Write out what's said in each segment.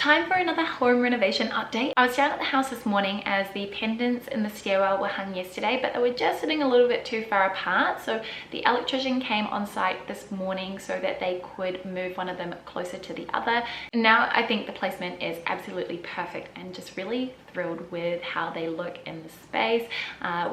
Time for another home renovation update. I was down at the house this morning as the pendants in the stairwell were hung yesterday, but they were just sitting a little bit too far apart. So the electrician came on site this morning so that they could move one of them closer to the other. Now I think the placement is absolutely perfect and just really thrilled with how they look in the space.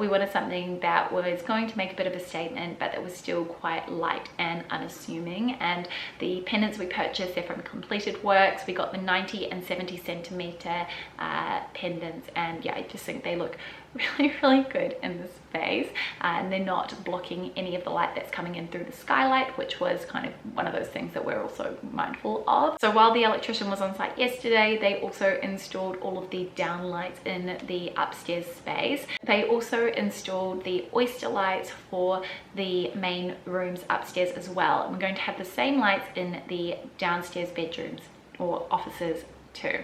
We wanted something that was going to make a bit of a statement, but that was still quite light and unassuming. And the pendants we purchased, they're from Completed Works. We got the 90 and 70 centimeter pendants, and yeah, I just think they look really good in the space, and they're not blocking any of the light that's coming in through the skylight, which was kind of one of those things that we're also mindful of. So while the electrician was on site yesterday, they also installed all of the down lights in the upstairs space. They also installed the oyster lights for the main rooms upstairs as well. And we're going to have the same lights in the downstairs bedrooms or offices too.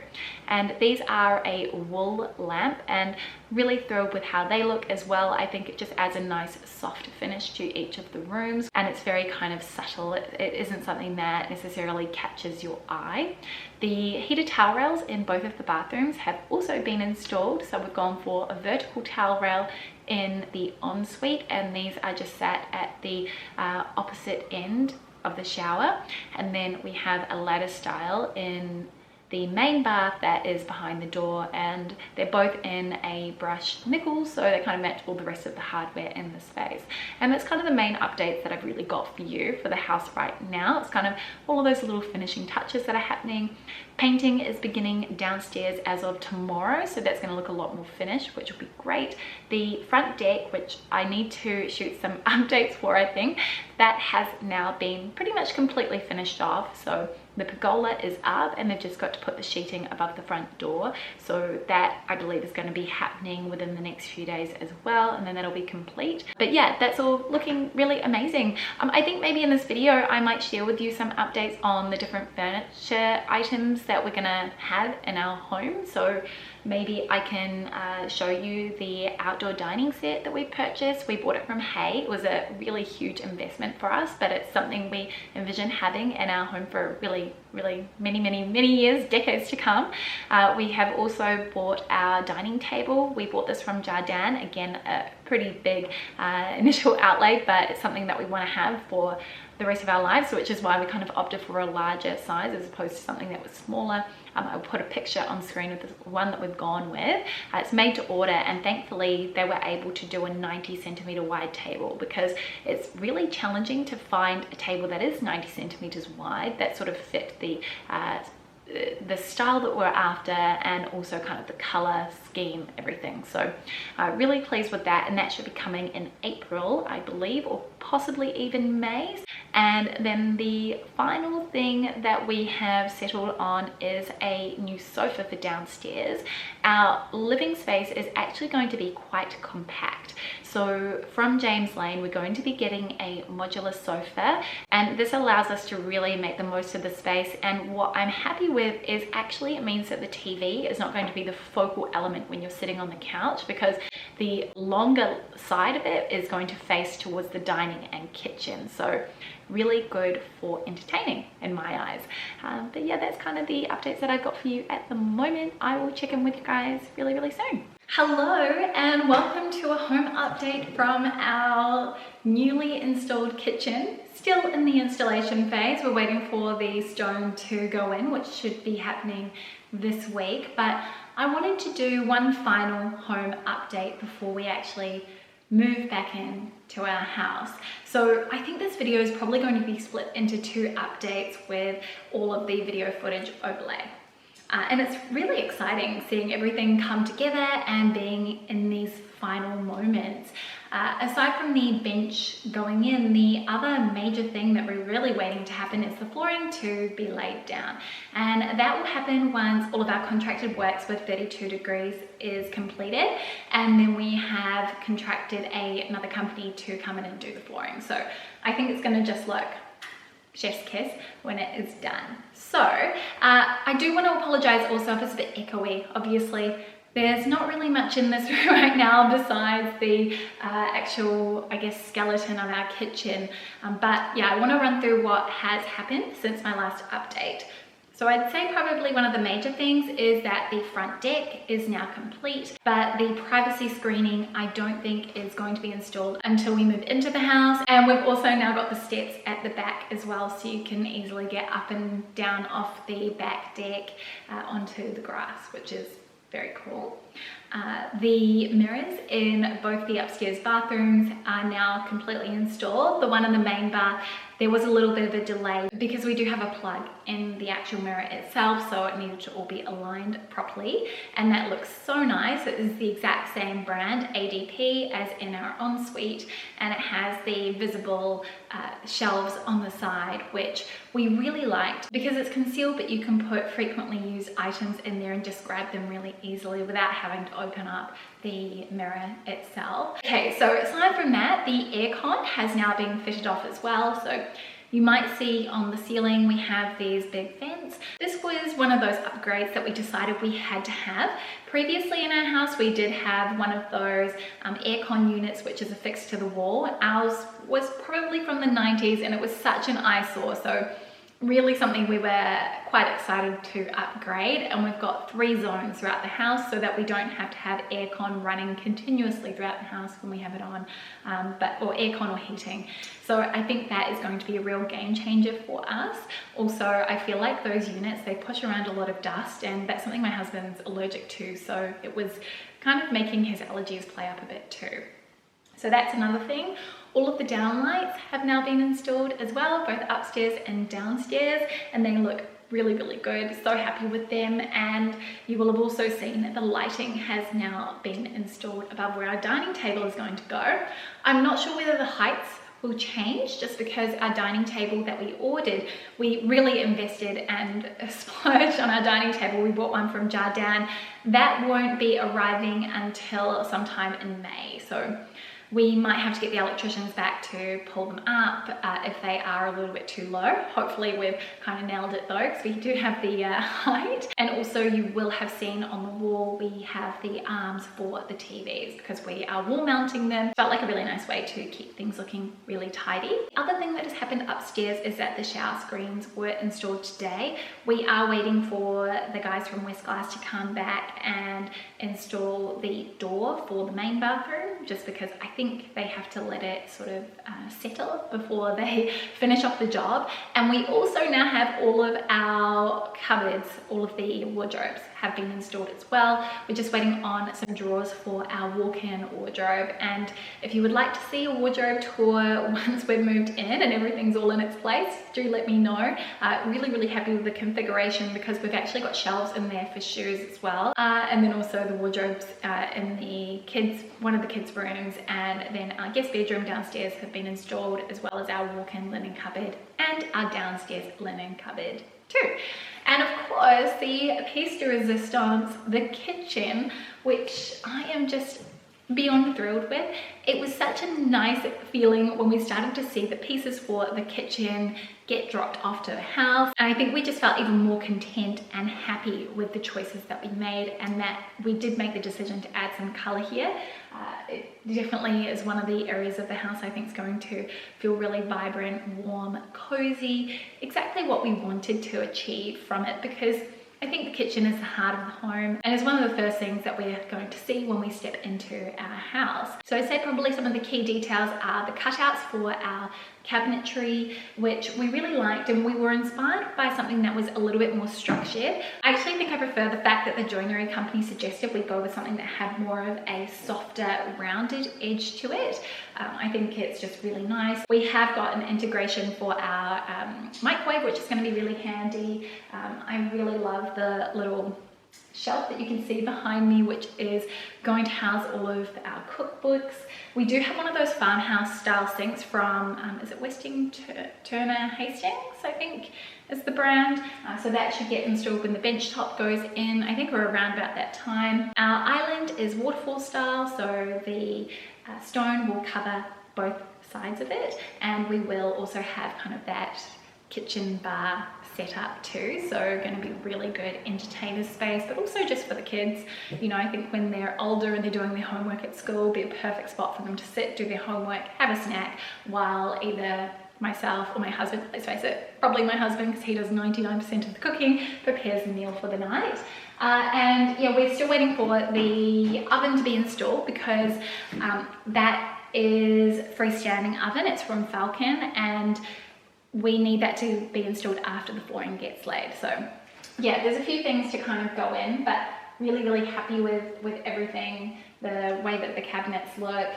And these are a wool lamp, and really thrilled with how they look as well. I think it just adds a nice soft finish to each of the rooms, and it's very kind of subtle. It isn't something that necessarily catches your eye. The heated towel rails in both of the bathrooms have also been installed, so we've gone for a vertical towel rail in the ensuite, and these are just sat at the opposite end of the shower, and then we have a ladder style in the main bath that is behind the door, and they're both in a brushed nickel, so they kind of match all the rest of the hardware in the space. And that's kind of the main updates that I've really got for you for the house right now. It's kind of all of those little finishing touches that are happening. Painting is beginning downstairs as of tomorrow, so that's going to look a lot more finished, which will be great. The front deck, which I need to shoot some updates for, I think, that has now been pretty much completely finished off. So the pergola is up, and they've just got to put the sheeting above the front door. So that, I believe, is going to be happening within the next few days as well, and then that'll be complete. But yeah, that's all looking really amazing. I think maybe in this video I might share with you some updates on the different furniture items that we're gonna have in our home. So maybe I can show you the outdoor dining set that we purchased. We bought it from Hay. It was a really huge investment for us, but it's something we envision having in our home for really many years, decades to come. We have also bought our dining table. We bought this from Jardin. Again, a pretty big initial outlay, but it's something that we want to have for the rest of our lives, which is why we kind of opted for a larger size as opposed to something that was smaller. I'll put a picture on screen of the one that we've gone with. It's made to order, and thankfully they were able to do a 90 centimeter wide table, because it's really challenging to find a table that is 90 centimeters wide that sort of fit the style that we're after, and also kind of the color scheme, everything. So really pleased with that, and that should be coming in April, I believe, or possibly even May. And then the final thing that we have settled on is a new sofa for downstairs. Our living space is actually going to be quite compact. So from James Lane, we're going to be getting a modular sofa, and this allows us to really make the most of the space. And what I'm happy with is actually it means that the TV is not going to be the focal element when you're sitting on the couch, because the longer side of it is going to face towards the dining and kitchen. So really good for entertaining in my eyes. But yeah, that's kind of the updates that I've got for you at the moment. I will check in with you guys really soon. Hello and welcome to a home update from our newly installed kitchen. Still in the installation phase. We're waiting for the stone to go in, which should be happening this week. But I wanted to do one final home update before we actually move back in to our house. So I think this video is probably going to be split into two updates with all of the video footage overlay. And it's really exciting seeing everything come together and being in these final moments. Aside from the bench going in, the other major thing that we're really waiting to happen is the flooring to be laid down. And that will happen once all of our contracted works with 32 degrees is completed. And then we have contracted another company to come in and do the flooring. So I think it's gonna just look chef's kiss when it is done. So I do want to apologize also if it's a bit echoey. Obviously there's not really much in this room right now besides the actual, I guess, skeleton of our kitchen. But yeah, I want to run through what has happened since my last update. So I'd say probably one of the major things is that the front deck is now complete, but the privacy screening I don't think is going to be installed until we move into the house. And we've also now got the steps at the back as well, so you can easily get up and down off the back deck onto the grass, which is very cool. The mirrors in both the upstairs bathrooms are now completely installed. The one in the main bath, there was a little bit of a delay because we do have a plug in the actual mirror itself, so it needed to all be aligned properly, and that looks so nice. It is the exact same brand, ADP, as in our ensuite, and it has the visible shelves on the side, which we really liked because it's concealed, but you can put frequently used items in there and just grab them really easily without having to open up the mirror itself. Okay, so aside from that, the aircon has now been fitted off as well. So you might see on the ceiling we have these big vents. This was one of those upgrades that we decided we had to have. Previously in our house we did have one of those aircon units which is affixed to the wall. Ours was probably from the 90s and it was such an eyesore, so really something we were quite excited to upgrade, and we've got 3 zones throughout the house so that we don't have to have aircon running continuously throughout the house when we have it on, or aircon or heating. So I think that is going to be a real game changer for us. Also, I feel like those units, they push around a lot of dust, and that's something my husband's allergic to, so it was kind of making his allergies play up a bit too. So that's another thing. All of the downlights have now been installed as well, both upstairs and downstairs, and they look really, really good. So happy with them. And you will have also seen that the lighting has now been installed above where our dining table is going to go. I'm not sure whether the heights will change, just because our dining table that we ordered, we really invested and splurged on our dining table. We bought one from Jardin. That won't be arriving until sometime in May. So we might have to get the electricians back to pull them up if they are a little bit too low. Hopefully we've kind of nailed it though, because we do have the height. And also you will have seen on the wall we have the arms for the TVs because we are wall mounting them. Felt like a really nice way to keep things looking really tidy. The other thing that has happened upstairs is that the shower screens were installed today. We are waiting for the guys from West Glass to come back and install the door for the main bathroom, just because I think they have to let it sort of settle before they finish off the job. And we also now have all of our cupboards, all of the wardrobes have been installed as well. We're just waiting on some drawers for our walk-in wardrobe, and if you would like to see a wardrobe tour once we've moved in and everything's all in its place, do let me know. Really happy with the configuration because we've actually got shelves in there for shoes as well, and then also the wardrobes in the one of the kids' rooms, and then our guest bedroom downstairs have been installed, as well as our walk-in linen cupboard and our downstairs linen cupboard too. And of course the piece de resistance, the kitchen, which I am just beyond thrilled with. It was such a nice feeling when we started to see the pieces for the kitchen get dropped off to the house. And I think we just felt even more content and happy with the choices that we made, and that we did make the decision to add some color here. It definitely is one of the areas of the house I think is going to feel really vibrant, warm, cozy, exactly what we wanted to achieve from it, because I think the kitchen is the heart of the home and is one of the first things that we're going to see when we step into our house. So I'd say probably some of the key details are the cutouts for our cabinetry, which we really liked, and we were inspired by something that was a little bit more structured. I actually think I prefer the fact that the joinery company suggested we go with something that had more of a softer, rounded edge to it. I think it's just really nice. We have got an integration for our microwave, which is going to be really handy. I really love the little shelf that you can see behind me, which is going to house all of our cookbooks. We do have one of those farmhouse style sinks from, is it Westing Turner Hastings, I think is the brand. So that should get installed when the bench top goes in. I think we're around about that time. Our island is waterfall style, so the stone will cover both sides of it, and we will also have kind of that kitchen bar set up too, so going to be really good entertainer space, but also just for the kids. You know, I think when they're older and they're doing their homework at school, it'll be a perfect spot for them to sit, do their homework, have a snack, while either myself or my husband, let's face it, probably my husband, because he does 99% of the cooking, prepares the meal for the night. And yeah, we're still waiting for the oven to be installed, because that is freestanding oven. It's from Falcon, and we need that to be installed after the flooring gets laid. So yeah, there's a few things to kind of go in, but really happy with everything. The way that the cabinets look,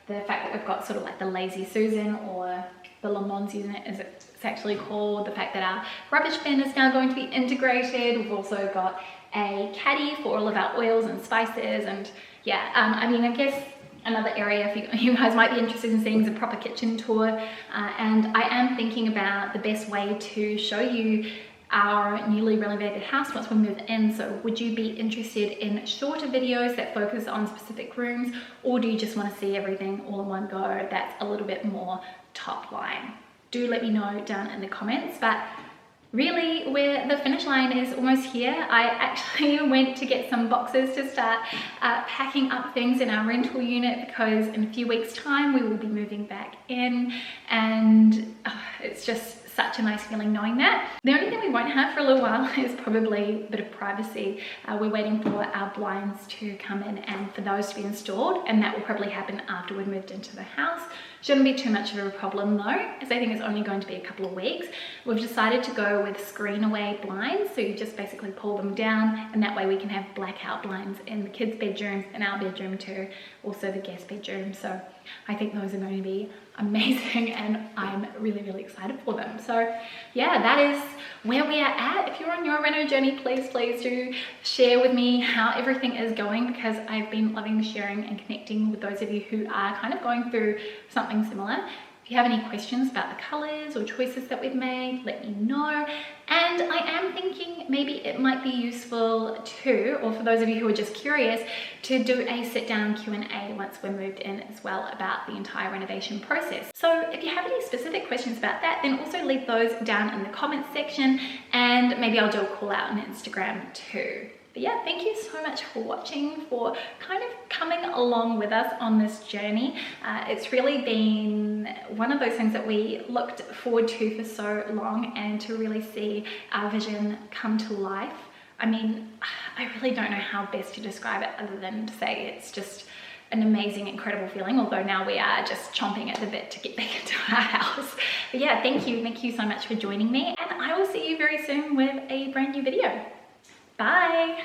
the fact that we've got sort of like the Lazy Susan, or the Le Mans unit as it's actually called, the fact that our rubbish bin is now going to be integrated. We've also got a caddy for all of our oils and spices, and yeah, I mean, I guess another area if you guys might be interested in seeing is a proper kitchen tour, and I am thinking about the best way to show you our newly renovated house once we move in. So would you be interested in shorter videos that focus on specific rooms, or do you just want to see everything all in one go that's a little bit more top line? Do let me know down in the comments. But really, the finish line is almost here. I actually went to get some boxes to start packing up things in our rental unit, because in a few weeks time we will be moving back in, and it's just such a nice feeling knowing that. The only thing we won't have for a little while is probably a bit of privacy. We're waiting for our blinds to come in and for those to be installed, and that will probably happen after we've moved into the house. Shouldn't be too much of a problem though, as I think it's only going to be a couple of weeks. We've decided to go with screen away blinds, so you just basically pull them down, and that way we can have blackout blinds in the kids' bedrooms, in our bedroom too, also the guest bedroom. So I think those are going to be amazing, and I'm really excited for them. So yeah, that is where we are at. If you're on your reno journey, please do share with me how everything is going, because I've been loving sharing and connecting with those of you who are kind of going through something similar. If you have any questions about the colors or choices that we've made, let me know. And I am thinking maybe it might be useful too, or for those of you who are just curious, to do a sit-down Q&A once we're moved in as well, about the entire renovation process. So if you have any specific questions about that, then also leave those down in the comments section, and maybe I'll do a call out on Instagram too. But yeah, thank you so much for watching, for kind of coming along with us on this journey. It's really been one of those things that we looked forward to for so long, and to really see our vision come to life. I mean, I really don't know how best to describe it other than to say it's just an amazing, incredible feeling, although now we are just chomping at the bit to get back into our house. But yeah, thank you so much for joining me, and I will see you very soon with a brand new video. Bye.